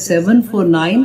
749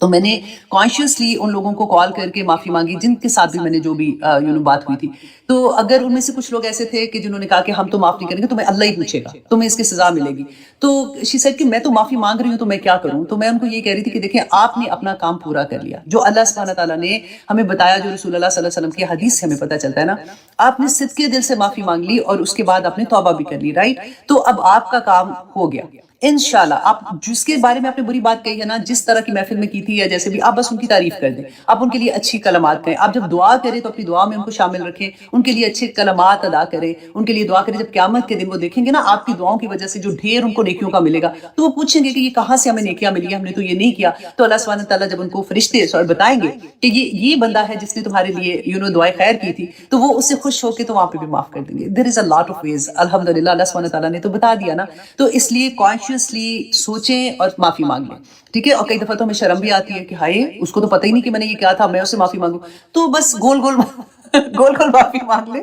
تو میں نے کانشیسلی ان لوگوں کو کال کر کے معافی مانگی جن کے ساتھ بھی میں نے جو بھی بات ہوئی تھی. تو اگر ان میں سے کچھ لوگ ایسے تھے کہ جنہوں نے کہا کہ ہم تو معاف نہیں کریں گے، تمہیں اللہ ہی پوچھے گا، تمہیں اس کی سزا ملے گی. تو شی سیڈ کہ میں تو معافی مانگ رہی ہوں تو میں کیا کروں. تو میں ان کو یہ کہہ رہی تھی کہ دیکھیں آپ نے اپنا کام پورا کر لیا جو اللہ سبحانہ تعالیٰ نے ہمیں بتایا، جو رسول اللہ صلی اللہ علیہ وسلم کی حدیث سے ہمیں پتہ چلتا ہے نا. آپ نے صدقے دل سے معافی مانگ لی اور اس کے بعد آپ نے توبہ بھی کر لی، رائٹ. تو اب آپ کا کام ہو گیا انشاءاللہ. آپ جس کے بارے میں آپ نے بری بات کہی ہے نا، جس طرح کی محفل میں کی تھی یا جیسے بھی، آپ بس ان کی تعریف کر دیں، آپ ان کے لیے اچھی کلمات کہیں. آپ جب دعا کریں تو اپنی دعا میں ان کو شامل رکھیں، ان کے لیے اچھے کلمات ادا کریں، ان کے لیے دعا کریں. جب قیامت کے دن وہ دیکھیں گے نا آپ کی دعاؤں کی وجہ سے جو ڈھیر ان کو نیکیوں کا ملے گا، تو وہ پوچھیں گے کہ یہ کہاں سے ہمیں نیکیاں ملی، ہم نے تو یہ نہیں کیا. تو اللہ سبحانہ تعالیٰ جب ان کو فرشتے بتائیں گے کہ یہ بندہ ہے جس نے تمہارے لیے دعائیں خیر کی تھی، تو وہ اس سے خوش ہو کے تو وہاں پہ بھی معاف کر دیں گے. دیر از اے لاٹ آف ویز. الحمدللہ اللہ سبحانہ تعالیٰ نے تو بتا دیا نا. تو اس لیے کانشیسلی سوچیں اور معافی مانگ لیں، ٹھیک ہے. اور کئی دفعہ تو ہمیں شرم بھی آتی ہے کہ ہائے اس کو تو پتہ ہی نہیں کہ میں نے یہ کیا تھا، میں اس سے معافی مانگوں. تو بس گول گول معافی مانگ لیں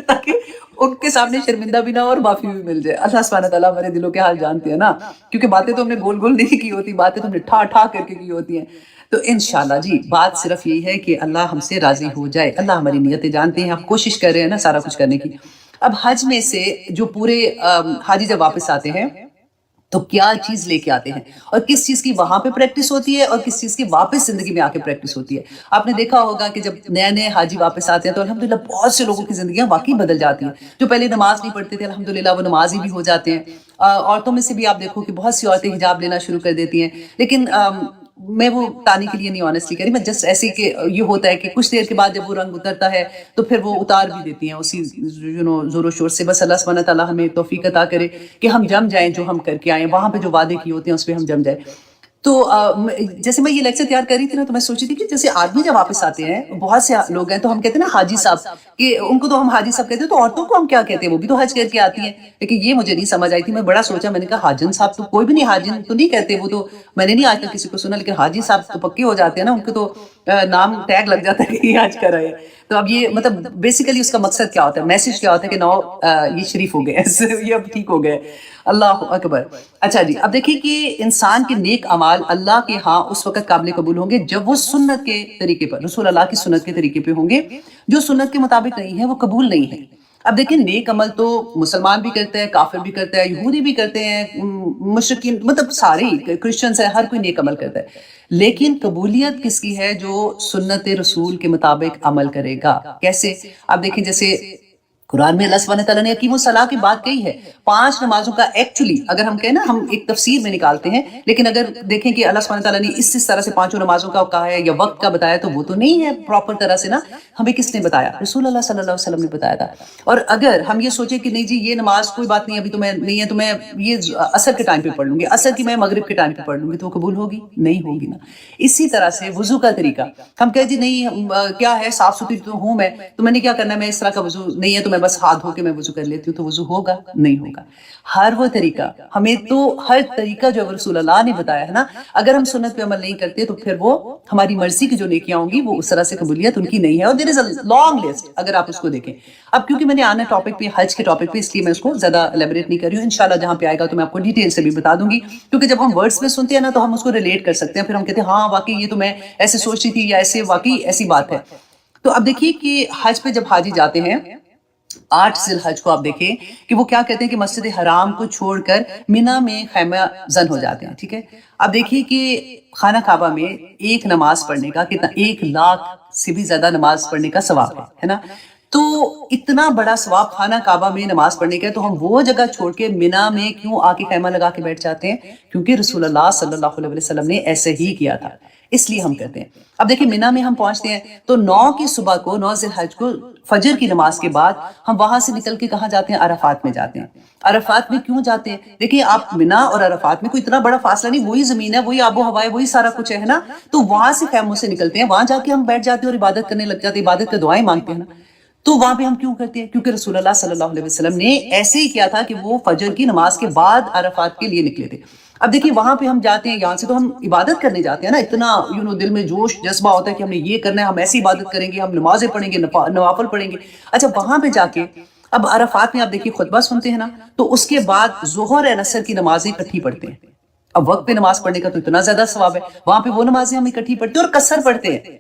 تاکہ ان کے سامنے شرمندہ بھی نہ ہو اور معافی بھی مل جائے. اللہ سبحانہ تعالیٰ ہمارے دلوں کے حال جانتے ہیں نا، کیونکہ باتیں تو ہم نے گول گول نہیں کی ہوتی، باتیں تو ہم نے ٹھا ٹھا کر کے کی ہوتی ہیں. تو انشاءاللہ جی بات صرف یہی ہے کہ اللہ ہم سے راضی ہو جائے. اللہ ہماری نیتیں جانتے ہیں، آپ کوشش کر رہے ہیں نا سارا کچھ کرنے کی. اب حج میں سے جو پورے حاجی جب واپس آتے ہیں تو کیا چیز لے کے آتے ہیں اور کس چیز کی وہاں پہ پریکٹس ہوتی ہے اور کس چیز کی واپس زندگی میں آ کے پریکٹس ہوتی ہے. آپ نے دیکھا ہوگا کہ جب نئے نئے حاجی واپس آتے ہیں تو الحمدللہ بہت سے لوگوں کی زندگیاں واقعی بدل جاتی ہیں. جو پہلے نماز نہیں پڑھتے تھے الحمدللہ وہ نمازی بھی ہو جاتے ہیں. عورتوں میں سے بھی آپ دیکھو کہ بہت سی عورتیں حجاب لینا شروع کر دیتی ہیں. لیکن میں وہ تانے کے لیے نہیں آنیسٹلی کہہ رہی، میں جسٹ ایسے کہ یہ ہوتا ہے کہ کچھ دیر کے بعد جب وہ رنگ اترتا ہے تو پھر وہ اتار بھی دیتی ہیں اسی زور و شور سے. بس اللہ سبحانہ تعالیٰ ہمیں توفیق عطا کرے کہ ہم جم جائیں، جو ہم کر کے آئیں وہاں پہ جو وعدے کیے ہوتے ہیں اس پہ ہم جم جائیں. تو جیسے میں یہ لیکچر تیار کر رہی تھی نا تو میں سوچی تھی کہ جیسے آدمی جب واپس آتے ہیں، بہت سے لوگ ہیں تو ہم کہتے ہیں نا حاجی صاحب، کہ ان کو تو ہم حاجی صاحب کہتے ہیں، تو عورتوں کو ہم کیا کہتے ہیں؟ وہ بھی تو حج کر کے آتی ہیں. لیکن یہ مجھے نہیں سمجھ آئی تھی. میں بڑا سوچا، میں نے کہا حاجن صاحب تو کوئی بھی نہیں، حاجن تو نہیں کہتے، وہ تو میں نے نہیں آج تک کسی کو سنا. لیکن حاجی صاحب تو پکے ہو جاتے ہیں نا، ان کے تو نام ٹیگ لگ جاتا ہے کہ یہ حج کر رہے ہیں. تو اب یہ مطلب بیسیکلی اس کا مقصد کیا ہوتا ہے، میسج کیا ہوتا ہے کہ نو یہ شریف ہو گئے، یہ اب ٹھیک ہو گئے. اللہ اکبر. اچھا جی، اب دیکھیں کہ انسان کے نیک اعمال اللہ کے ہاں اس وقت قابل قبول ہوں گے جب وہ سنت کے طریقے پر، رسول اللہ کی سنت کے طریقے پہ ہوں گے. جو سنت کے مطابق نہیں ہے وہ قبول نہیں ہے. اب دیکھیں نیک عمل تو مسلمان بھی کرتے ہیں، کافر بھی کرتا ہے، یہودی بھی کرتے ہیں، مشرکین، مطلب سارے کرسچنز ہیں، ہر کوئی نیک عمل کرتا ہے. لیکن قبولیت کس کی ہے؟ جو سنت رسول کے مطابق عمل کرے گا. کیسے؟ اب دیکھیں جیسے قرآن میں اللہ سبحانہ تعالیٰ نے اقیم الصلاۃ کی بات کہی ہے. 5 نمازوں کا ایکچولی اگر ہم کہیں نا، ہم ایک تفسیر میں نکالتے ہیں، لیکن اگر دیکھیں کہ اللہ سبحانہ تعالیٰ نے اس طرح سے 5 نمازوں کا کہا ہے یا وقت کا بتایا تو وہ تو نہیں ہے پراپر طرح سے نا. ہمیں کس نے بتایا؟ رسول اللہ صلی اللہ علیہ وسلم نے بتایا تھا. اور اگر ہم یہ سوچیں کہ نہیں جی یہ نماز کوئی بات نہیں ابھی تو میں نہیں ہے، تو میں یہ عصر کے ٹائم پہ پڑھ لوں گی، عصر کی میں مغرب کے ٹائم پہ پڑھ لوں گی، تو وہ قبول ہوگی؟ نہیں ہوگی نا. اسی طرح سے وضو کا طریقہ، ہم کہیں جی نہیں کیا ہے، صاف ستھری تو ہوں میں، تو میں نے کیا کرنا ہے، میں اس طرح کا وضو نہیں ہے تو میں بس ہاتھ دھو کے میں وضو کر لیتی ہوں، تو وضو ہوگا؟ نہیں ہوگا. ہر وہ طریقہ، ہمیں تو ہر طریقہ جو رسول اللہ نے بتایا ہے نا، اگر ہم سنت پہ عمل نہیں کرتے تو پھر وہ ہماری مرضی کی جو نیکیاں ہوں گی وہ اس طرح سے قبولیت ان کی نہیں ہے. اور دیر از اے لانگ لسٹ اگر آپ اس کو دیکھیں. اب کیونکہ میں نے آنا ٹاپک پہ حج کے ٹاپک پہ، اس لیے میں اس کو زیادہ ایلیبریٹ نہیں کر رہی ہوں. انشاءاللہ جہاں پہ آئے گا تو میں آپ کو ڈیٹیل سے بھی بتا دوں گی، کیونکہ جب ہم ورڈز میں سنتے ہیں نا تو ہم اس کو ریلیٹ کر سکتے ہیں، پھر ہم کہتے ہیں ہاں واقعی یہ تو میں ایسے سوچ رہی تھی، یا ایسے واقعی ایسی بات ہے. تو اب دیکھیے کہ حج پہ جب حاجی جاتے ہیں 8 ذی الحج کو، آپ دیکھیں کہ وہ کیا کہتے ہیں کہ مسجد حرام کو چھوڑ کر مینا میں خیمہ زن ہو جاتے ہیں. ٹھیک ہے، اب دیکھیے کہ خانہ کعبہ میں ایک نماز پڑھنے کا کتنا، 1,00,000 سے بھی زیادہ نماز پڑھنے کا ثواب ہے نا. تو اتنا بڑا ثواب خانہ کعبہ میں نماز پڑھنے کا ہے، تو ہم وہ جگہ چھوڑ کے مینا میں کیوں آ کے خیمہ لگا کے بیٹھ جاتے ہیں؟ کیونکہ رسول اللہ صلی اللہ علیہ وسلم نے ایسے ہی کیا تھا، اس لیے ہم کرتے ہیں. اب دیکھیں مینا میں ہم پہنچتے ہیں تو 9 کی صبح کو، 9 ذی الحج کو فجر کی نماز کے بعد ہم وہاں سے نکل کے کہاں جاتے ہیں؟ عرفات میں جاتے ہیں. عرفات میں کیوں جاتے ہیں؟ دیکھیں آپ مینا اور عرفات میں کوئی اتنا بڑا فاصلہ نہیں، وہی زمین ہے، وہی آب و ہوا ہے، وہی سارا کچھ ہے نا. تو وہاں سے خیموں سے نکلتے ہیں، وہاں جا کے ہم بیٹھ جاتے ہیں اور عبادت کرنے لگ جاتے ہیں، عبادت کا دعائیں مانگتے ہیں نا. تو وہاں پہ ہم کیوں کرتے ہیں؟ کیونکہ رسول اللہ صلی اللہ علیہ وسلم نے ایسے ہی کیا تھا کہ وہ فجر کی نماز کے بعد عرفات کے لیے نکلے تھے. اب دیکھیں وہاں پہ ہم جاتے ہیں، یہاں سے تو ہم عبادت کرنے جاتے ہیں نا، اتنا دل میں جوش جذبہ ہوتا ہے کہ ہم نے یہ کرنا ہے، ہم ایسی عبادت کریں گے، ہم نمازیں پڑھیں گے، نوافل پڑھیں گے. اچھا وہاں پہ جا کے اب عرفات میں آپ دیکھیے خطبہ سنتے ہیں نا، تو اس کے بعد ظہر اور عصر کی نمازیں اکٹھی پڑھتے ہیں. اب وقت پہ نماز پڑھنے کا تو اتنا زیادہ ثواب ہے، وہاں پہ وہ نمازیں ہم اکٹھی پڑھتے ہیں اور کثر پڑھتے ہیں.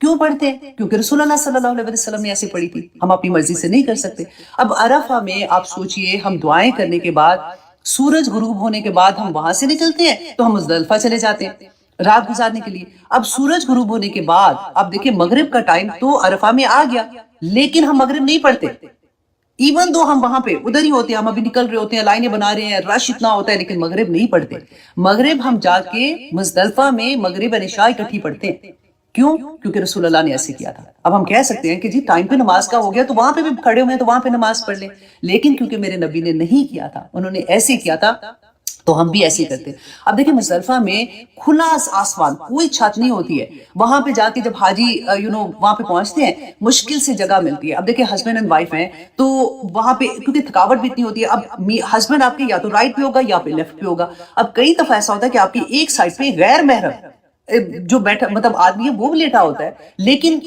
کیوں پڑھتے ہیں؟ کیونکہ رسول اللہ صلی اللہ علیہ وسلم نے ایسے پڑھی تھی، ہم اپنی مرضی سے نہیں کر سکتے. اب عرفہ میں آپ سوچئے ہم دعائیں کرنے کے بعد سورج غروب ہونے کے بعد ہم وہاں سے نکلتے ہیں تو ہم مزدلفہ چلے جاتے ہیں رات گزارنے کے لیے. اب سورج غروب ہونے کے بعد اب دیکھیں مغرب کا ٹائم تو عرفہ میں آ گیا، لیکن ہم مغرب نہیں پڑھتے. ایون دو ہم وہاں پہ ادھر ہی ہوتے ہیں، ہم ابھی نکل رہے ہوتے ہیں، لائنیں بنا رہے ہیں، رش اتنا ہوتا ہے، لیکن مغرب نہیں پڑھتے. مغرب ہم جا کے مزدلفہ میں مغرب اور عشاء اکٹھی پڑھتے ہیں. کیوں؟ کیونکہ رسول اللہ نے ایسے کیا تھا. اب ہم کہہ سکتے ہیں کہ جی ٹائم پہ نماز کا ہو گیا تو وہاں پہ بھی کھڑے ہوئے ہیں تو وہاں پہ نماز پڑھ لیں، لیکن کیونکہ میرے نبی نے نہیں کیا تھا، انہوں نے ایسے کیا تھا تو ہم بھی ایسے ہی کرتے. اب دیکھیں مزدلفہ میں کھلا آسمان، کوئی چھت نہیں ہوتی ہے. وہاں پہ جا کے جب حاجی وہاں پہ پہنچتے ہیں مشکل سے جگہ ملتی ہے. اب دیکھیں ہسبینڈ اینڈ وائف ہیں تو وہاں پہ کیونکہ تھکاوٹ بھی اتنی ہوتی ہے. اب ہسبینڈ آپ کے یا تو رائٹ پہ ہوگا یا پہ لیفٹ پہ ہوگا. اب کئی دفعہ ایسا ہوتا ہے کہ آپ کی ایک سائڈ پہ غیر محرم جو بیٹھا مطلب آدمی ہے وہ بھی لیٹا ہوتا ہے، لیکن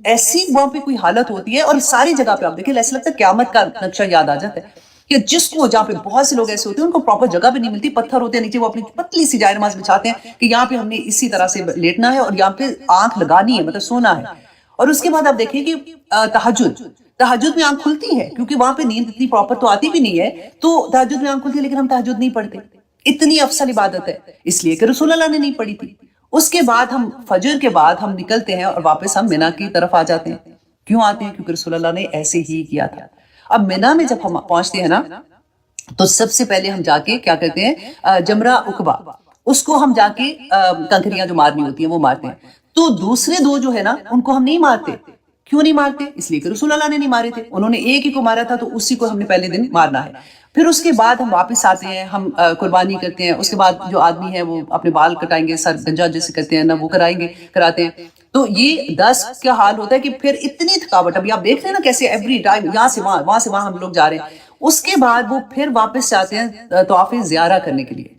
ایسی وہاں پہ کوئی حالت ہوتی ہے اور ساری جگہ پہ آپ دیکھیں ایسا لگتا ہے قیامت کا نقشہ یاد آ جاتا ہے کہ جس کو جہاں پہ بہت سے لوگ ایسے ہوتے ہیں ان کو پراپر جگہ بھی نہیں ملتی، پتھر ہوتے ہیں نیچے، وہ اپنی پتلی سی جائے نماز بچھاتے ہیں کہ یہاں پہ ہم نے اسی طرح سے لیٹنا ہے اور یہاں پہ آنکھ لگانی ہے، مطلب سونا ہے. اور اس کے بعد آپ دیکھیں کہ تہجد میں آنکھ کھلتی ہے کیونکہ وہاں پہ نیند اتنی پراپر تو آتی بھی نہیں ہے، تو تہجد میں آنکھ کھلتی ہے، لیکن ہم تہجد نہیں پڑھتے. اتنی افضل عبادت ہے اس لیے کہ رسول اللہ نے نہیں پڑھی تھی. اس کے بعد ہم فجر کے بعد ہم نکلتے ہیں اور واپس ہم مینا کی طرف آ جاتے ہیں. کیوں آتے ہیں؟ کیونکہ رسول اللہ نے ایسے ہی کیا تھا. اب مینا میں جب ہم پہنچتے ہیں نا تو سب سے پہلے ہم جا کے کیا کرتے ہیں، جمرہ عقبہ، اس کو ہم جا کے کنکریاں جو مارنی ہوتی ہیں وہ مارتے ہیں. تو دوسرے دو جو ہے نا ان کو ہم نہیں مارتے. کیوں نہیں مارتے؟ اس لیے کہ رسول اللہ نے نہیں مارے تھے، انہوں نے ایک ہی کو مارا تھا تو اسی کو ہم نے پہلے دن مارنا ہے. پھر اس کے بعد ہم واپس آتے ہیں، ہم قربانی کرتے ہیں. اس کے بعد جو آدمی ہے وہ اپنے بال کٹائیں گے، سر گنجا جیسے کرتے ہیں نا وہ کراتے ہیں. تو یہ 10 کا حال ہوتا ہے کہ پھر اتنی تھکاوٹ، ابھی آپ دیکھ رہے ہیں نا کیسے ایوری ٹائم یہاں سے وہاں، وہاں سے وہاں ہم لوگ جا رہے ہیں. اس کے بعد وہ پھر واپس جاتے ہیں طواف زیارہ کرنے کے لیے،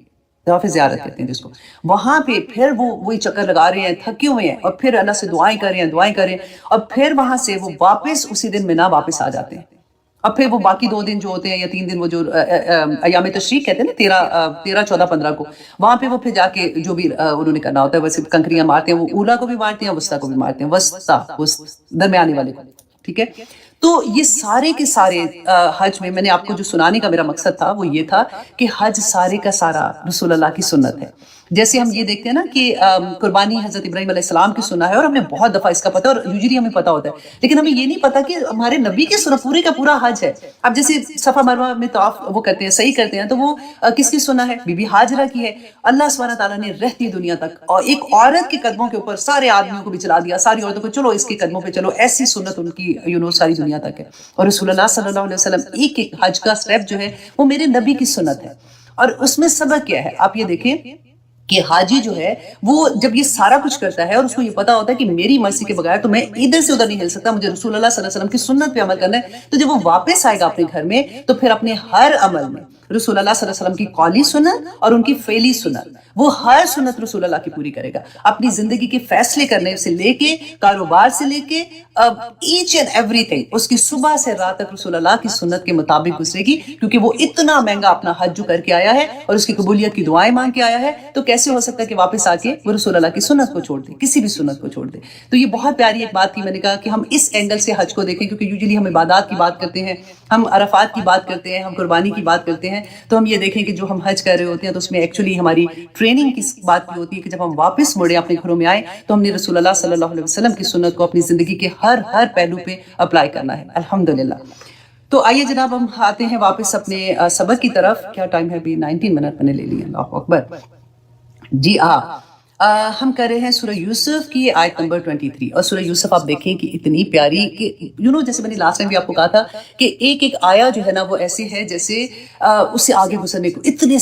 طواف زیارت کہتے ہیں جس کو. وہاں پہ پھر وہ وہی چکر لگا رہے ہیں، تھکے ہوئے ہیں، اور پھر اللہ سے دعائیں کر رہے ہیں، اور پھر وہاں سے وہ واپس اسی دن مینا واپس آ جاتے ہیں. اب پھر وہ باقی 2 دن جو ہوتے ہیں یا 3 دن وہ جو ایام تشریق کہتے ہیں نا 13 14 15 کو، وہاں پہ وہ پھر جا کے جو بھی انہوں نے کرنا ہوتا ہے ویسے کنکریاں مارتے ہیں. وہ اولا کو بھی مارتے ہیں، وسطیٰ کو بھی مارتے ہیں، درمیانے والے کو. ٹھیک ہے، تو یہ سارے کے سارے حج میں نے آپ کو جو سنانے کا میرا مقصد تھا وہ یہ تھا کہ حج سارے کا سارا رسول اللہ کی سنت ہے. جیسے ہم یہ دیکھتے ہیں نا کہ قربانی حضرت ابراہیم علیہ السلام کی سننا ہے اور ہمیں بہت دفعہ اس کا پتہ اور یوزلی ہمیں پتہ ہوتا ہے، لیکن ہمیں یہ نہیں پتا کہ ہمارے نبی کی سنت پورے کا پورا حج ہے. اب جیسے صفا مروہ میں طواف وہ کرتے ہیں، صحیح کرتے ہیں، تو وہ کس کی سننا ہے؟ بی بی ہاجرہ کی ہے. اللہ سبحانہ تعالیٰ نے رہتی دنیا تک اور ایک عورت کے قدموں کے اوپر سارے آدمیوں کو بھی چلا دیا، ساری عورتوں کو چلو اس کے قدموں پہ چلو، ایسی سنت ان کی ساری دنیا تک ہے. اور رسول اللہ صلی اللہ علیہ وسلم ایک ایک حج کا سٹیپ جو ہے وہ میرے نبی کی سنت ہے. اور اس میں سبق کیا ہے آپ یہ دیکھیں کہ حاجی جو ہے وہ جب یہ سارا کچھ کرتا ہے اور اس کو یہ پتا ہوتا ہے کہ میری مرضی کے بغیر تو میں ادھر سے ادھر نہیں ہل سکتا، مجھے رسول اللہ صلی اللہ علیہ وسلم کی سنت پہ عمل کرنا ہے، تو جب وہ واپس آئے گا اپنے گھر میں تو پھر اپنے ہر عمل میں رسول اللہ صلی اللہ علیہ وسلم کی قولی سنت اور ان کی فعلی سنت، وہ ہر سنت رسول اللہ کی پوری کرے گا. اپنی زندگی کے فیصلے کرنے سے لے کے، کاروبار سے لے کے، ایچ اینڈ ایوری تھنگ اس کی صبح سے رات تک رسول اللہ کی سنت کے مطابق گزرے گی، کیونکہ وہ اتنا مہنگا اپنا حج جو کر کے آیا ہے اور اس کی قبولیت کی دعائیں مانگ کے آیا ہے، تو کیسے ہو سکتا ہے کہ واپس آ کے وہ رسول اللہ کی سنت کو چھوڑ دے، کسی بھی سنت کو چھوڑ دے. تو یہ بہت پیاری ایک بات تھی، میں نے کہا کہ ہم اس اینگل سے حج کو دیکھیں، کیونکہ یوزلی ہم عبادات کی بات کرتے ہیں، ہم عرفات کی بات کرتے ہیں، ہم قربانی کی بات کرتے ہیں، تو ہم یہ دیکھیں کہ جو ہم حج کر رہے ہوتے ہیں تو اس میں ایکچولی ہماری ٹریننگ کی بات بھی ہوتی ہے کہ جب ہم واپس مڑے اپنے گھروں میں آئیں تو ہم نے رسول اللہ صلی اللہ علیہ وسلم کی سنت کو اپنی زندگی کے ہر پہلو پہ اپلائی کرنا ہے. الحمدللہ. تو آئیے جناب ہم آتے ہیں واپس اپنے سبق کی طرف. کیا ٹائم ہے ابھی؟ 19 منٹ میں نے لے لیا. اللہ اکبر. جی ہم کر رہے ہیں سورہ یوسف کی آیت نمبر 23. اور سورہ یوسف آپ دیکھیں کہ اتنی پیاری کہ جیسے میں نے لاسٹ ٹائم بھی آپ کو کہا تھا کہ ایک ایک آیا جو ہے نا وہ ایسے ہے جیسے اس سے آگے گزرنے کو اتنے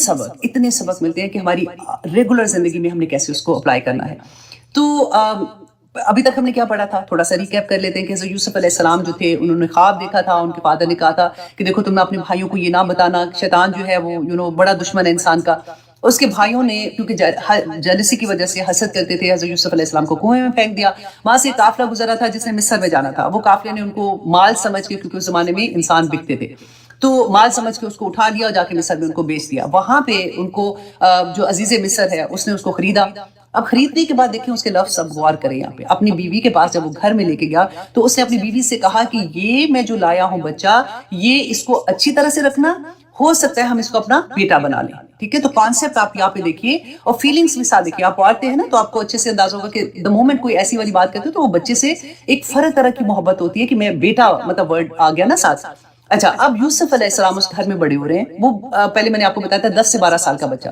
سبق ملتے ہیں کہ ہماری ریگولر زندگی میں ہم نے کیسے اس کو اپلائی کرنا ہے. تو ابھی تک ہم نے کیا پڑھا تھا تھوڑا سا ریکیپ کر لیتے ہیں کہ حضرت یوسف علیہ السلام جو تھے انہوں نے خواب دیکھا تھا. ان کے فادر نے کہا تھا کہ دیکھو تم نے اپنے بھائیوں کو یہ نہ بتانا، شیطان جو ہے وہ بڑا دشمن ہے انسان کا. اس کے بھائیوں نے کیونکہ جلسی کی وجہ سے حسد کرتے تھے، حضرت یوسف علیہ السلام کو کنویں میں پھینک دیا. وہاں سے قافلہ گزرا تھا جس نے مصر میں جانا تھا، وہ قافلے نے ان کو مال سمجھ کے، کیونکہ اس زمانے میں انسان بکتے تھے، تو مال سمجھ کے اس کو اٹھا لیا اور جا کے مصر میں ان کو بیچ دیا. وہاں پہ ان کو جو عزیز مصر ہے اس نے اس کو خریدا. اب خریدنے کے بعد دیکھیں اس کے لفظ اب غور کریں یہاں پہ. اپنی بیوی کے پاس جب وہ گھر میں لے کے گیا تو اس نے اپنی بیوی سے کہا کہ یہ میں جو لایا ہوں بچہ، یہ اس کو اچھی طرح سے رکھنا، ہو سکتا ہے ہم اس کو اپنا بیٹا بنا لیں. ٹھیک ہے، تو کانسیپٹ آپ یہاں پہ دیکھیے اور فیلنگز بھی ساتھ دیکھیے. آپ عورتیں ہیں نا تو آپ کو اچھے سے اندازہ ہوگا کہ دا مومنٹ کوئی ایسی والی بات کرتے ہو تو وہ بچے سے ایک فرق طرح کی محبت ہوتی ہے کہ میں بیٹا مطلب ورڈ آ گیا نا ساتھ. اچھا، اب یوسف علیہ السلام اس گھر میں بڑے ہو رہے ہیں. وہ پہلے میں نے آپ کو بتایا تھا 10 سے 12 سال کا بچہ.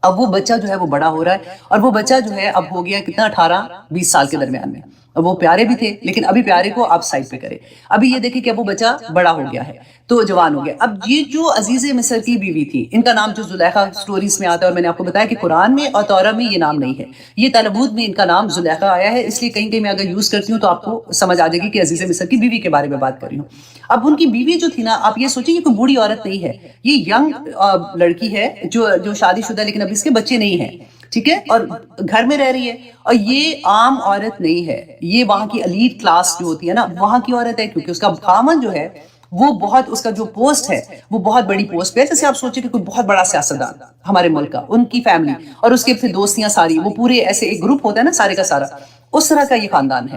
اب وہ بچہ جو ہے وہ بڑا ہو رہا ہے اور وہ بچہ جو ہے اب ہو گیا کتنا 18-20 سال کے درمیان میں. وہ پیارے بھی تھے لیکن ابھی پیارے کو آپ سائڈ پہ کرے. ابھی یہ دیکھیں کہ اب وہ بچہ بڑا ہو گیا ہے تو جوان ہو گیا. اب یہ جو عزیز مصر کی بیوی تھی ان کا نام جو زلیخا سٹوریز میں آتا ہے، اور میں نے آپ کو بتایا کہ قرآن میں اور تورا میں یہ نام نہیں ہے، یہ تلمود میں ان کا نام زلیخا آیا ہے. اس لیے کہیں کہیں میں اگر یوز کرتی ہوں تو آپ کو سمجھ آ جائے گی کہ عزیز مصر کی بیوی کے بارے میں بات کر رہی ہوں. اب ان کی بیوی جو تھی نا، آپ یہ سوچیں یہ کوئی بوڑھی عورت نہیں ہے، یہ ینگ لڑکی ہے جو شادی شدہ لیکن ابھی اس کے بچے نہیں ہیں. ٹھیک ہے، اور گھر میں رہ رہی ہے اور یہ عام عورت نہیں ہے، یہ وہاں کی ایلیٹ کلاس جو ہوتی ہے نا وہاں کی عورت ہے، کیونکہ اس کا خاوند جو ہے وہ بہت، اس کا جو پوسٹ ہے وہ بہت بڑی پوسٹ پہ ہے. جیسے آپ سوچیں کہ کوئی بہت بڑا سیاستدان ہمارے ملک کا، ان کی فیملی اور اس کے پھر دوستیاں ساری، وہ پورے ایسے ایک گروپ ہوتا ہے نا سارے کا سارا، اس طرح کا یہ خاندان ہے.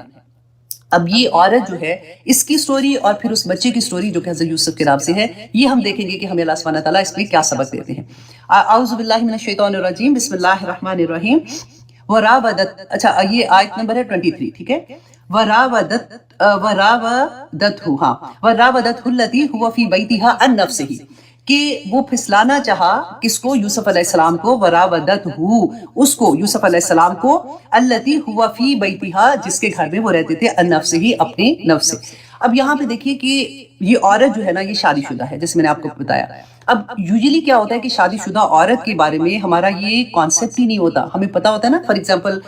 اب یہ عورت جو ہے اس کی سٹوری اور پھر اس بچے کی سٹوری جو کہ حضرت یوسف کے نام سے ہے، یہ ہم دیکھیں گے کہ ہمیں اللہ سبحانہ تعالیٰ اس میں کیا سبق دیتے ہیں. اعوذ باللہ من الشیطان الرجیم، بسم اللہ الرحمن الرحیم. وراودت، اچھا یہ آیت نمبر ہے 23. ٹھیک ہے، وراودت التی هو فی بیتها عن نفسہ، کہ وہ پھسلانا چاہا کس کو؟ یوسف علیہ السلام کو. وراودتہ، اس کو یوسف علیہ السلام کو، التی ہوا فی بیتہا، جس کے گھر میں وہ رہتے تھے، عن نفسہ، اپنے نفس سے. اب یہاں پہ دیکھیے کہ یہ عورت جو ہے نا یہ شادی شدہ ہے، جیسے میں نے آپ کو بتایا. اب یوزلی کیا ہوتا ہے کہ شادی شدہ عورت کے بارے میں ہمارا یہ کانسیپٹ ہی نہیں ہوتا. ہمیں پتا ہوتا ہے نا، فار ایگزامپل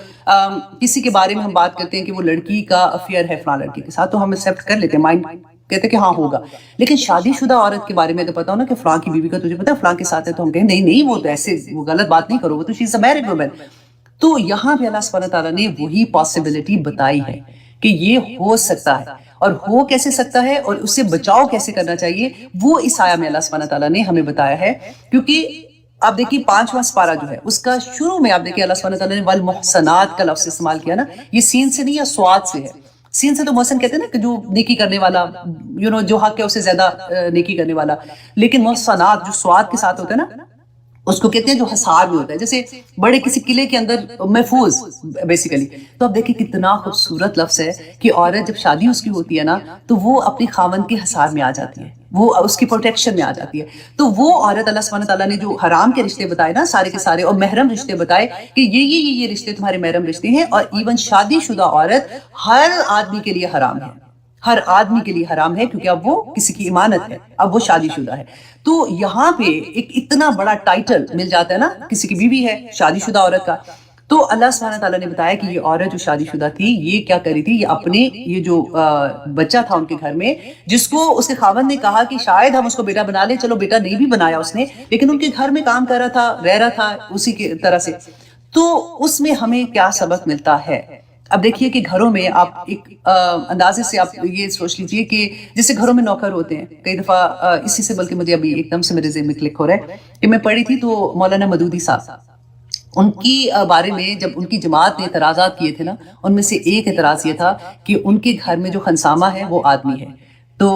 کسی کے بارے میں ہم بات کرتے ہیں کہ وہ لڑکی کا افیئر ہے فلاں لڑکے کے ساتھ، تو ہم ایکسیپٹ کر لیتے ہیں، مائنڈ کہتے کہ ہاں ہوگا. لیکن شادی شدہ عورت کے بارے میں اگر پتا ہو نا کہ فلاں کی بیوی کا تجھے پتا ہے فلاں کے ساتھ ہے، تو ہم کہیں نہیں وہ تو ایسے، وہ غلط بات نہیں کرو، وہ تو شی از اے میرڈ وومن. تو یہاں پہ اللہ سبحانہ تعالیٰ نے وہی پاسبلٹی بتائی ہے کہ یہ ہو سکتا ہے، اور ہو کیسے سکتا ہے اور اس سے بچاؤ کیسے کرنا چاہیے، وہ اس آیہ میں اللہ سبحانہ تعالیٰ نے ہمیں بتایا ہے. کیونکہ آپ دیکھیے 5واں سپارہ جو ہے اس کا شروع میں آپ دیکھیے اللہ سبحانہ تعالیٰ نے والمحسنات کا لفظ استعمال کیا نا. یہ سین سے نہیں یا سواد سے ہے. سین سے تو محسن کہتے ہیں نا کہ جو نیکی کرنے والا، جو حق ہے اسے زیادہ نیکی کرنے والا. لیکن محسنات جو سواد کے ساتھ ہوتا ہے نا، اس کو کہتے ہیں جو حصار میں ہوتا ہے، جیسے بڑے کسی قلعے کے اندر محفوظ بیسیکلی. تو اب دیکھیں کتنا خوبصورت لفظ ہے کہ عورت جب شادی اس کی ہوتی ہے نا تو وہ اپنے خاوند کے حصار میں آ جاتی ہے، وہ اس کی پروٹیکشن میں آ جاتی ہے. تو وہ عورت اللہ سبحانہ تعالیٰ نے جو حرام کے رشتے بتائے نا سارے کے سارے، اور محرم رشتے بتائے کہ یہ رشتے تمہارے محرم رشتے ہیں. اور ایون شادی شدہ عورت ہر آدمی کے لیے حرام ہے، ہر آدمی کے لیے حرام ہے، کیونکہ اب وہ کسی کی امانت ہے، اب وہ شادی شدہ ہے. تو یہاں پہ ایک اتنا بڑا ٹائٹل مل جاتا ہے نا، کسی کی بیوی ہے شادی شدہ عورت کا. تو اللہ سبحانہ تعالیٰ نے بتایا کہ یہ عورت جو شادی شدہ تھی یہ کیا کری تھی، یہ اپنے یہ جو بچہ تھا ان کے گھر میں، جس کو اس کے خاوند نے کہا کہ شاید ہم اس کو بیٹا بنا لیں، چلو بیٹا نہیں بھی بنایا اس نے، لیکن ان کے گھر میں کام کر رہا تھا، رہ رہا تھا اسی کی طرح سے. تو اس میں ہمیں کیا سبق ملتا ہے؟ اب دیکھیے کہ گھروں میں آپ ایک اندازے سے آپ یہ سوچ لیجئے کہ جیسے گھروں میں نوکر ہوتے ہیں کئی دفعہ، اسی سے بلکہ مجھے ابھی ایک دم سے میرے ذہن میں کلک ہو رہا ہے کہ میں پڑھی تھی تو مولانا مودودی صاحب، ان کی بارے میں جب ان کی جماعت نے اعتراضات کیے تھے نا، ان میں سے ایک اعتراض یہ تھا کہ ان کے گھر میں جو خنسامہ ہے وہ آدمی ہے. تو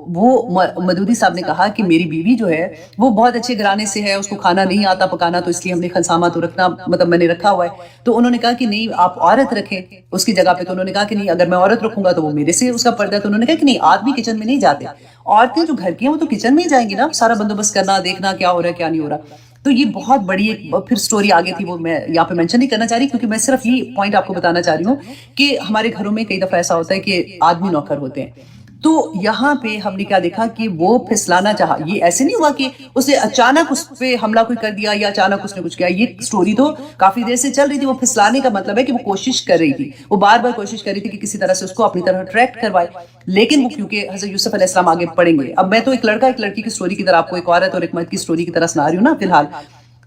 وہ مودودی صاحب نے کہا کہ میری بیوی جو ہے وہ بہت اچھے گھرانے سے ہے، اس کو کھانا نہیں آتا پکانا، تو اس لیے ہم نے خنسامہ تو رکھنا، مطلب میں نے رکھا ہوا ہے. تو انہوں نے کہا کہ نہیں آپ عورت رکھیں اس کی جگہ پہ. تو انہوں نے کہا کہ نہیں اگر میں عورت رکھوں گا تو وہ میرے سے اس کا پردہ ہے. تو انہوں نے کہا کہ نہیں آدمی کچن میں نہیں جاتے، عورتیں جو گھر کی ہیں وہ تو کچن میں ہی جائیں گی نا، سارا بندوبست کرنا، دیکھنا کیا ہو رہا ہے کیا نہیں ہو رہا. تو یہ بہت بڑی ایک پھر سٹوری آگے تھی، وہ میں یہاں پہ مینشن نہیں کرنا چاہ رہی، کیونکہ میں صرف یہ پوائنٹ آپ کو بتانا چاہ رہی ہوں کہ ہمارے گھروں میں کئی دفعہ ایسا ہوتا ہے کہ آدمی نوکر ہوتے ہیں. تو یہاں پہ ہم نے کیا دیکھا کہ وہ پھسلانا چاہا. یہ ایسے نہیں ہوا کہ اس نے اچانک اس پہ حملہ کوئی کر دیا یا اچانک اس نے کچھ کیا، یہ سٹوری تو کافی دیر سے چل رہی تھی. وہ پھسلانے کا مطلب ہے کہ وہ کوشش کر رہی تھی، وہ بار بار کوشش کر رہی تھی کہ کسی طرح سے اس کو اپنی طرح اٹریکٹ کروائے. لیکن وہ کیونکہ حضرت یوسف علیہ السلام آگے پڑھیں گے، اب میں تو ایک لڑکا ایک لڑکی کی سٹوری کی طرح آپ کو ایک عورت اور ایک مرد کی سٹوری کی طرح سنا رہی ہوں نا فی الحال.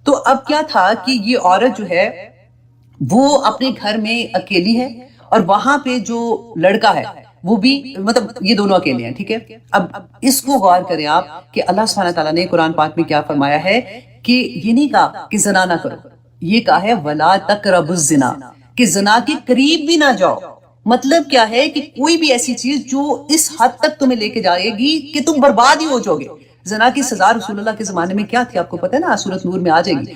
تو اب کیا تھا کہ یہ عورت جو ہے وہ اپنے گھر میں اکیلی ہے، اور وہاں پہ جو لڑکا ہے وہ بھی مطلب یہ دونوں اکیلے ہیں، ٹھیک ہے. اب اس کو غور کریں آپ کہ اللہ سبحانہ تعالیٰ نے قرآن پاک میں کیا فرمایا ہے کہ یہ نہیں کہا کہ زنا نہ کرو، یہ کہا ہے وَلَا تَقْرَبُوا الزِّنَا، کہ زنا کے قریب بھی نہ جاؤ. مطلب کیا ہے کہ کوئی بھی ایسی چیز جو اس حد تک تمہیں لے کے جائے گی کہ تم برباد ہی ہو جاؤ گے. زنا کی سزا رسول اللہ کے زمانے میں کیا تھی آپ کو پتہ ہے نا، سورۃ نور میں آ جائے گی.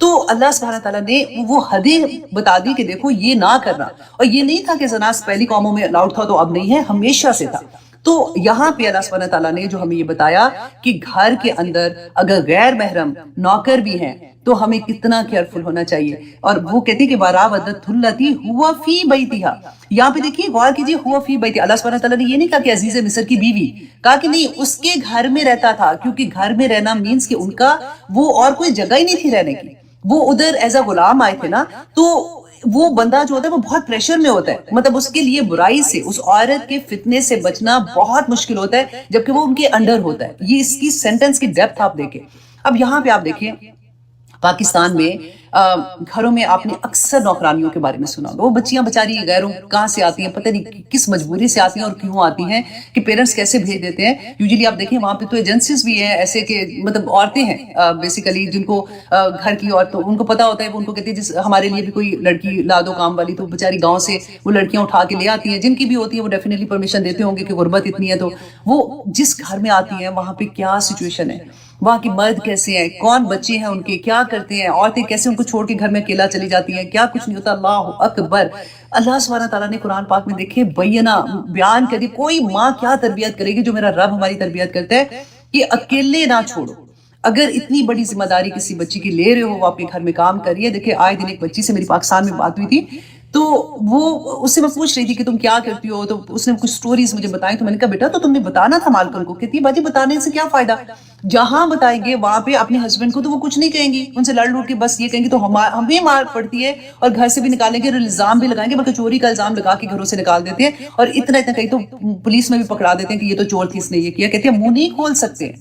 تو اللہ سبحانہ تعالیٰ نے وہ حدیں بتا دی کہ دیکھو یہ نہ کرنا. اور یہ نہیں تھا کہ زنا پہلی قوموں میں الاؤڈ تھا تو اب نہیں ہے، ہمیشہ سے تھا. تو یہاں پہ اللہ سبحانہ تعالیٰ نے جو ہمیں یہ بتایا کہ گھر کے اندر اگر غیر محرم نوکر بھی ہیں تو ہمیں کتنا کیئرفل ہونا چاہیے. اور وہ کہتی کہ وَرَاوَدَتْهُ الَّتِي هُوَ فِي بَيْتِهَا، یہاں پہ دیکھیے غور کیجیے ہوا فی بیتی. اللہ سبحانہ تعالیٰ نے یہ نہیں کہا کہ عزیز مصر کی بیوی، کہا کہ نہیں اس کے گھر میں رہتا تھا، کیونکہ گھر میں رہنا مینس کہ ان کا وہ اور کوئی جگہ ہی نہیں تھی رہنے کی. وہ ادھر ایز اے غلام آئے تھے نا، تو وہ بندہ جو ہوتا ہے وہ بہت پریشر میں ہوتا ہے. مطلب اس کے لیے برائی سے، اس عورت کے فتنے سے بچنا بہت مشکل ہوتا ہے جبکہ وہ ان کے انڈر ہوتا ہے. یہ اس کی سینٹنس کی ڈیپتھ آپ دیکھیں. اب یہاں پہ آپ دیکھیں پاکستان میں گھروں میں آپ نے اکثر نوکرانیوں کے بارے میں سنا ہوگا. وہ بچیاں بیچاری غیروں کہاں سے آتی ہیں، پتہ نہیں کس مجبوری سے آتی ہیں اور کیوں آتی ہیں، کہ پیرنٹس کیسے بھیج دیتے ہیں. یوزلی آپ دیکھیں وہاں پہ تو ایجنسیز بھی ہیں ایسے کہ مطلب عورتیں ہیں بیسیکلی جن کو گھر کی عورتوں ان کو پتا ہوتا ہے، وہ ان کو کہتی ہے جس ہمارے لیے بھی کوئی لڑکی لا دو کام والی. تو بیچاری گاؤں سے وہ لڑکیاں اٹھا کے لے آتی ہیں، جن کی بھی ہوتی ہے وہ ڈیفینیٹلی پرمیشن دیتے ہوں گے کہ غربت اتنی ہے. تو وہ جس گھر میں آتی ہیں وہاں پہ کیا سچویشن ہے، وہاں کے مرد کیسے ہیں، کون بچے ہیں ان کے، کیا کرتے ہیں، عورتیں کیسے ان کو چھوڑ کے گھر میں اکیلا چلی جاتی ہیں، کیا کچھ نہیں ہوتا. اللہ اکبر. اللہ سبحانہ تعالیٰ نے قرآن پاک میں دیکھیں بیان کر دی. کوئی ماں کیا تربیت کرے گی جو میرا رب ہماری تربیت کرتا ہے کہ اکیلے نہ چھوڑو. اگر اتنی بڑی ذمہ داری کسی بچی کی لے رہے ہو، وہ اپنے گھر میں کام کریے. دیکھیں آئے دن ایک بچی سے میری پاکستان میں بات ہوئی تھی، تو وہ اس سے میں پوچھ رہی تھی کہ تم کیا کرتی ہو، تو اس نے کچھ سٹوریز مجھے بتائیں. تو میں نے کہا بیٹا تو تم نے بتانا تھا مالکن کو. کہتی ہے باجی بتانے سے کیا فائدہ، جہاں بتائیں گے وہاں پہ اپنے ہسبینڈ کو تو وہ کچھ نہیں کہیں گی، ان سے لڑ لوٹ کے بس یہ کہیں گے تو ہمیں مار پڑتی ہے اور گھر سے بھی نکالیں گے اور الزام بھی لگائیں گے، بلکہ چوری کا الزام لگا کے گھروں سے نکال دیتے ہیں. اور اتنا کہیں تو پولیس میں بھی پکڑا دیتے ہیں کہ یہ تو چور تھی، اس نے یہ کیا. کہتے ہیں منہ نہیں کھول سکتے،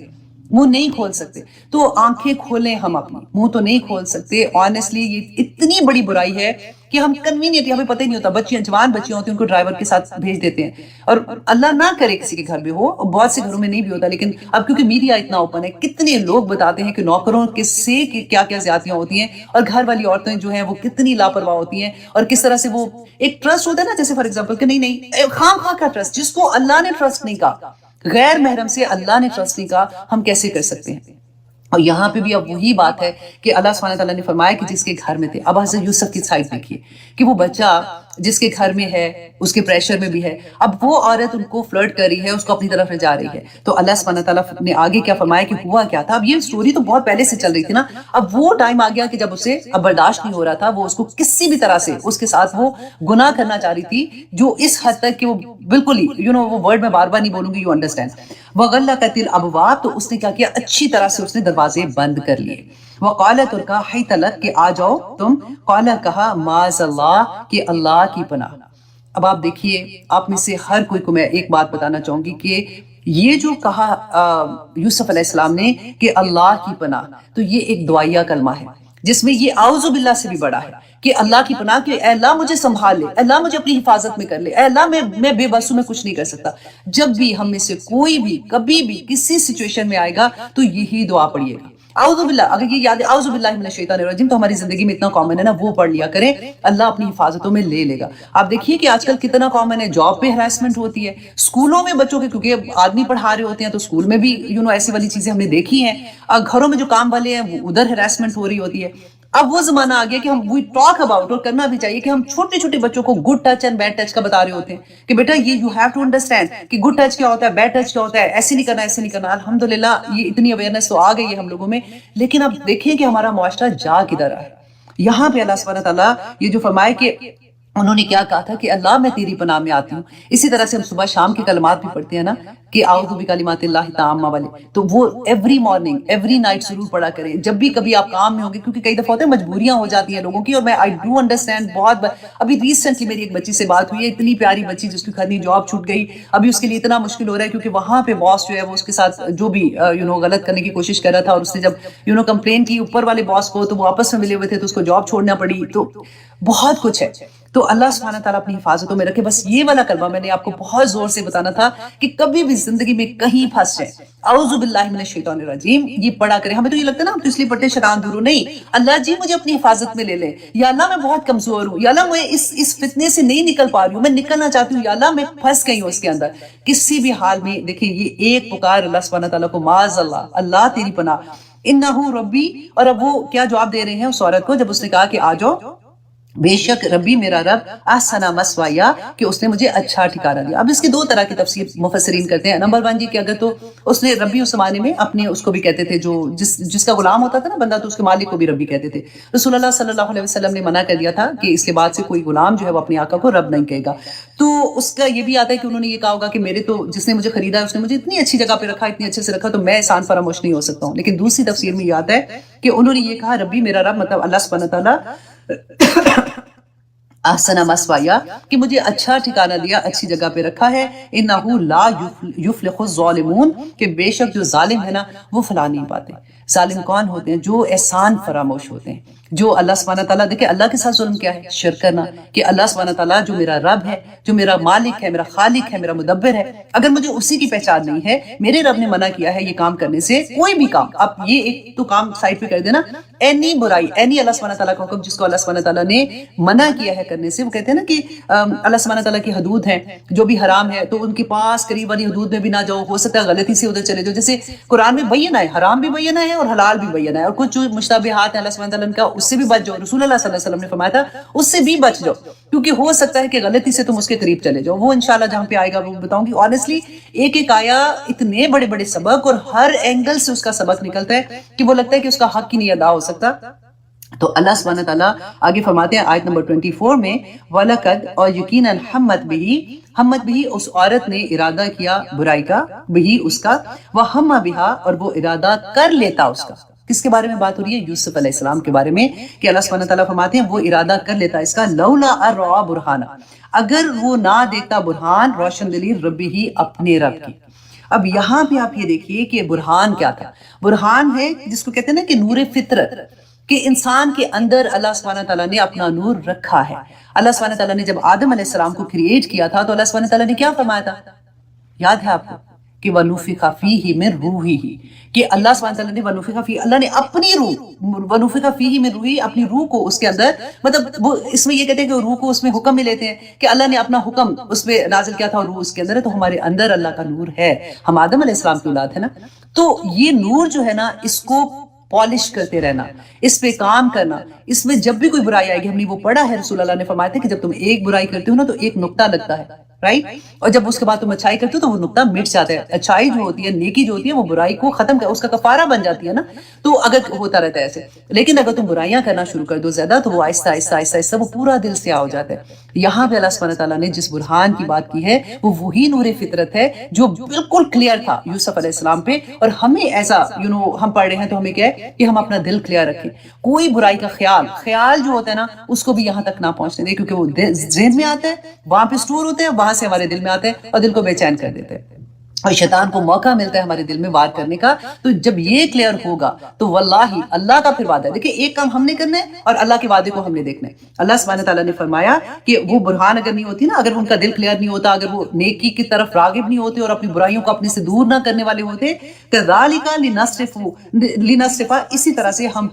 منہ نہیں کھول سکتے. تو آنکھیں کھولیں ہم اپنی، منہ تو نہیں کھول سکتے. آنیسٹلی یہ اتنی بڑی برائی ہے کہ ہم کنوینئنٹ، ہمیں پتہ ہی نہیں ہوتا. بچیاں جوان بچیاں ہوتی ہیں ان کو ڈرائیور کے ساتھ بھیج دیتے ہیں، اور اللہ نہ کرے کسی کے گھر میں ہو، بہت سے گھروں میں نہیں بھی ہوتا. لیکن اب کیونکہ میڈیا اتنا اوپن ہے، کتنے لوگ بتاتے ہیں کہ نوکروں کے سے کیا کیا زیادتیاں ہوتی ہیں، اور گھر والی عورتیں جو ہیں وہ کتنی لاپرواہ ہوتی ہیں، اور کس طرح سے وہ ایک ٹرسٹ ہوتا ہے نا، جیسے فار ایگزامپل کہ نہیں خام خواہ کا ٹرسٹ، جس کو اللہ نے ٹرسٹ نہیں کہا، غیر محرم سے اللہ نے ٹرسٹ نہیں کہا، ہم کیسے کر سکتے ہیں. اور یہاں پہ بھی اب وہی بات ہے کہ اللہ سبحانہ تعالیٰ نے فرمایا کہ جس کے گھر میں تھے. اب حضرت یوسف کی سائڈ دیکھیے کہ وہ بچہ جس کے گھر میں ہے اس کے پریشر میں بھی ہے، اب وہ عورت ان کو فلرٹ کر رہی ہے، اس کو اپنی طرف لے جا رہی ہے. تو اللہ سبحانہ تعالیٰ نے آگے کیا فرمایا کہ ہوا کیا تھا. اب یہ سٹوری تو بہت پہلے سے چل رہی تھی نا، اب وہ ٹائم آ گیا کہ جب اسے اب برداشت نہیں ہو رہا تھا. وہ اس کو کسی بھی طرح سے اس کے ساتھ وہ گناہ کرنا چاہ رہی تھی، جو اس حد تک کہ وہ بالکل ہی وہ ورڈ میں بار بار نہیں بولوں گی، یو انڈرسٹینڈ. وغلقت الابواب، تو اس نے کیا کیا، اچھی طرح سے اس نے دروازے بند کر لیے. وقالت، اور کہا، حیت لک، کہ آ جاؤ تم. قال، کہا، معاذ اللہ، کہ اللہ کی پناہ. اب آپ دیکھیے آپ میں سے ہر کوئی کو میں ایک بات بتانا چاہوں گی کہ یہ جو کہا یوسف علیہ السلام نے کہ اللہ کی پناہ، تو یہ ایک دعائیہ کلمہ ہے جس میں یہ اعوذ باللہ سے بھی بڑا ہے کہ اللہ کی پناہ، کہ اے اللہ مجھے سنبھال لے، اے اللہ مجھے اپنی حفاظت میں کر لے، اے اللہ میں بے بس ہوں، میں کچھ نہیں کر سکتا. جب بھی ہم میں سے کوئی بھی کبھی بھی کسی سچویشن میں آئے گا تو یہی دعا پڑھیے گا، اعوذ باللہ. اگر یہ یاد ہے اعوذ باللہ من الشیطان الرجیم، تو ہماری زندگی میں اتنا کامن ہے نا، وہ پڑھ لیا کریں، اللہ اپنی حفاظتوں میں لے لے گا. آپ دیکھیے کہ آج کل کتنا کامن ہے، جاب پہ ہراسمنٹ ہوتی ہے، اسکولوں میں بچوں کے، کیونکہ آدمی پڑھا رہے ہوتے ہیں تو اسکول میں بھی ایسی والی چیزیں ہم نے دیکھی ہیں. گھروں میں جو کام والے ہیں وہ ادھر ہراسمنٹ ہو رہی ہوتی ہے. اب وہ زمانہ آ گیا کہ ہم وی ٹاک اباؤٹ، اور کرنا بھی چاہیے، کہ ہم چھوٹے چھوٹے بچوں کو good touch and bad touch کا بتا رہے ہوتے ہیں کہ بیٹا یہ یو ہیو ٹو انڈرسٹینڈ کہ گڈ ٹچ کیا ہوتا ہے، بیڈ ٹچ کیا ہوتا ہے، ایسے نہیں کرنا، ایسے نہیں کرنا. الحمدللہ یہ اتنی اویئرنیس تو آ گئی ہے ہم لوگوں میں. لیکن اب دیکھیں کہ ہمارا معاشرہ جا کدھر رہا ہے. یہاں پہ اللہ سبحانہ تعالیٰ یہ جو فرمائے کہ انہوں نے کیا کہا تھا کہ اللہ میں تیری پناہ میں آتی ہوں. اسی طرح سے ہم صبح شام کے کلمات بھی پڑھتے ہیں نا، کہ اعوذ بکلمات اللہ التامہ والے، تو وہ ایوری مارننگ ایوری نائٹ ضرور پڑھا کریں جب بھی کبھی آپ کام میں ہوں گے، کیونکہ کئی دفعہ ہوتا ہے مجبوریاں ہو جاتی ہیں لوگوں کی، اور میں آئی ڈو انڈرسٹینڈ بہت ابھی ریسنٹلی میری ایک بچی سے بات ہوئی ہے، اتنی پیاری بچی جس کی خدنی جاب چھوٹ گئی، ابھی اس کے لیے اتنا مشکل ہو رہا ہے کیونکہ وہاں پہ باس جو ہے وہ اس کے ساتھ جو بھی غلط کرنے کی کوشش کر رہا تھا، اور اس نے جب کمپلین کی اوپر والے باس کو تو وہ آپس میں ملے ہوئے تھے تو اس کو جاب چھوڑنا پڑی، تو بہت کچھ ہے۔ تو اللہ سبحانہ تعالیٰ اپنی حفاظتوں میں رکھے۔ بس یہ والا کلمہ میں نے آپ کو بہت زور سے بتانا تھا کہ کبھی بھی زندگی میں کہیں پھنس جائیں، اعوذ باللہ من الشیطان الرجیم یہ پڑھا کریں۔ ہمیں تو یہ لگتا ہے نا ہم تو اس لیے پڑھتے ہیں شیطان دور ہو، نہیں، اللہ جی مجھے اپنی حفاظت میں لے لیں، یا اللہ میں بہت کمزور ہوں، یا اللہ میں اس فتنے سے نہیں نکل پا رہی ہوں، میں نکلنا چاہتی ہوں، یا اللہ میں پھنس گئی ہوں اس کے اندر، کسی بھی حال میں دیکھیں یہ ایک پکار اللہ سبحانہ تعالیٰ کو، معاذ اللہ، اللہ تیری پناہ، انہو ربی۔ اور اب وہ کیا جواب دے رہے ہیں اس عورت کو جب اس نے کہا کہ آ جاؤ، بے شک ربی میرا رب احسن مسوایا، کہ اس نے مجھے اچھا ٹھکانہ دیا۔ اب اس کی دو طرح کی تفسیر مفسرین کرتے ہیں۔ نمبر 1 جی کہ اگر تو اس نے ربی اس زمانے میں اپنے اس کو بھی کہتے تھے جو جس کا غلام ہوتا تھا نا بندہ، تو اس کے مالک کو بھی ربی کہتے تھے۔ رسول اللہ صلی اللہ علیہ وسلم نے منع کر دیا تھا کہ اس کے بعد سے کوئی غلام جو ہے وہ اپنے آقا کو رب نہیں کہے گا۔ تو اس کا یہ بھی آتا ہے کہ انہوں نے یہ کہا ہوگا کہ میرے تو جس نے مجھے خریدا ہے اس نے مجھے اتنی اچھی جگہ پہ رکھا، اتنی اچھے سے رکھا، تو میں احسان فراموش نہیں ہو سکتا ہوں۔ لیکن دوسری تفسیر میں یہ آتا ہے کہ انہوں نے یہ کہا ربی میرا رب، مطلب اللہ سبحانہ تعالیٰ احسن مسوایا، کہ مجھے اچھا ٹھکانہ دیا، اچھی جگہ پہ رکھا ہے، انہو لا یفلح الظالمون، کہ بے شک جو ظالم ہے نا وہ فلاح نہیں پاتے۔ ظالم کون ہوتے ہیں؟ جو احسان فراموش ہوتے ہیں، جو اللہ سبحانہ تعالیٰ، دیکھیں اللہ کے ساتھ ظلم کیا ہے؟ شرک کرنا، کہ اللہ سبحانہ تعالیٰ جو میرا رب ہے، جو میرا مالک ہے، میرا خالق ہے، میرا مدبر ہے، اگر مجھے اسی کی پہچان نہیں ہے، میرے رب نے منع کیا ہے یہ کام کرنے سے، کوئی بھی کام، آپ یہ ایک تو کام سائڈ پہ کر دینا، اینی برائی، اینی اللہ سبحانہ تعالیٰ کا حکم جس کو اللہ سبحانہ تعالیٰ نے منع کیا ہے کرنے سے، وہ کہتے ہیں نا کہ اللہ سبحانہ تعالیٰ کی حدود ہیں جو بھی حرام ہے تو ان کے پاس قریب والی حدود میں بھی نہ جاؤ، ہو سکتا ہے غلطی سے ادھر چلے جاؤ، جیسے قرآن میں بیانہ ہے، حرام بھی بیانہ ہے اور حلال بھی بیانہ ہے، اور کچھ جو مشتبہات ہیں اللہ سبحانہ تعالیٰ کا اس سے بھی بچ جاؤ، رسول اللہ صلی اللہ علیہ وسلم نے فرمایا تھا اس سے بھی بچ جاؤ، کیونکہ ہو سکتا ہے کہ غلطی سے تم اس کے قریب چلے جاؤ۔ وہ انشاءاللہ جہاں پہ آئے گا وہ بتاؤں گی۔ آنیسٹلی ایک ایک آیا اتنے بڑے بڑے سبق اور ہر اینگل سے اس کا سبق نکلتا ہے کہ وہ لگتا ہے کہ اس کا حق ہی نہیں ادا ہو سکتا۔ تو اللہ سبحانہ تعالیٰ آگے فرماتے ہیں آیت نمبر 24 میں، وَلَقَدْ، اور یقیناً حمت بھی اس عورت نے ارادہ کیا برائی کا، بھی اس کا، وَحَمَّ بِهَا، اور وہ ارادہ کر لیتا اس کا۔ کس کے بارے میں بات ہو رہی ہے؟ یوسف علیہ السلام کے بارے میں، کہ اللہ سبحانہ تعالیٰ فرماتے ہیں وہ ارادہ کر لیتا اس کا، لولا اروا برہانہ، اگر وہ نہ دیکھتا برہان، روشن دلیل، ربی ہی، اپنے رب کی۔ اب یہاں پہ آپ یہ دیکھیے کہ برہان کیا تھا؟ برہان ہے جس کو کہتے ہیں نا کہ نور فطرت، کہ انسان کے اندر اللہ سبحانہ تعالیٰ نے اپنا نور رکھا ہے۔ اللہ سبحانہ تعالیٰ نے جب آدم علیہ السلام کو کریٹ کیا تھا تو اللہ سبحانہ تعالیٰ نے کیا فرمایا تھا؟ یاد ہے آپ کو کہ وَنُفِخَ فِيهِ مِن رُوحِهِ، کہ اللہ سبحانہ تعالیٰ نے وَنُفِخَ فِيهِ، اللہ نے اپنی روح، وَنُفِخَ فِيهِ مِن رُوحِهِ، اپنی روح کو اس کے اندر، مطلب وہ اس میں یہ کہتے ہیں کہ روح کو اس میں حکم میں لیتے ہیں کہ اللہ نے اپنا حکم اس پہ نازل کیا تھا اور روح اس کے اندر ہے، تو ہمارے اندر اللہ کا نور ہے، ہم آدم علیہ السلام کی اولاد ہے نا، تو یہ نور جو ہے نا اس کو پالش کرتے رہنا، اس پہ کام کرنا، اس میں جب بھی کوئی برائی آئے گی، ہم نے وہ پڑھا ہے، رسول اللہ نے فرمایا تھا کہ جب تم ایک برائی کرتے ہو نا تو ایک نقطہ لگتا ہے، رائٹ، اور جب اس کے بعد تم اچھائی کرتے ہو تو وہ نقطہ مٹ جاتا ہے۔ اچھائی جو ہوتی ہے، نیکی جو ہوتی ہے، وہ برائی کو ختم کر، اس کا کفارہ بن جاتی ہے نا، تو اگر ہوتا رہتا ہے ایسے، لیکن اگر تم برائیاں کرنا شروع کر دو زیادہ تو وہ آہستہ آہستہ آہستہ آہستہ وہ پورا دل سے ہو جاتا ہے۔ یہاں پہ اللہ سبحانہ تعالیٰ نے جس برہان کی بات کی ہے وہ وہی نور فطرت ہے جو بالکل کلیئر تھا یوسف علیہ السلام پہ، اور ہمیں ایسا ہم پڑھ رہے ہیں تو ہمیں کیا ہے کہ ہم اپنا دل کلیئر رکھیں، کوئی برائی کا خیال جو ہوتا ہے نا اس کو بھی یہاں تک نہ پہنچنے دیں، کیونکہ وہ ذہن میں آتا ہے، وہاں پہ سٹور ہوتے ہیں، وہاں سے ہمارے دل میں آتا ہے اور دل کو بے چین کر دیتے ہیں، اور شیطان کو موقع ملتا ہے ہمارے دل میں وار کرنے کا۔ تو جب یہ کلیئر ہوگا تو واللہ اللہ کا پھر وعدہ ہے، دیکھیں ایک کام ہم نے کرنا ہے اور اللہ کے وعدے کو ہم نے دیکھنا ہے۔ اللہ سبحانہ تعالیٰ نے فرمایا کہ وہ برہان اگر نہیں ہوتی نا، اگر ان کا دل کلیئر نہیں ہوتا، اگر وہ نیکی کی طرف راغب نہیں ہوتے اور اپنی برائیوں کو اپنے سے دور نہ کرنے والے ہوتے، کذالک لنصرف، اسی طرح سے ہم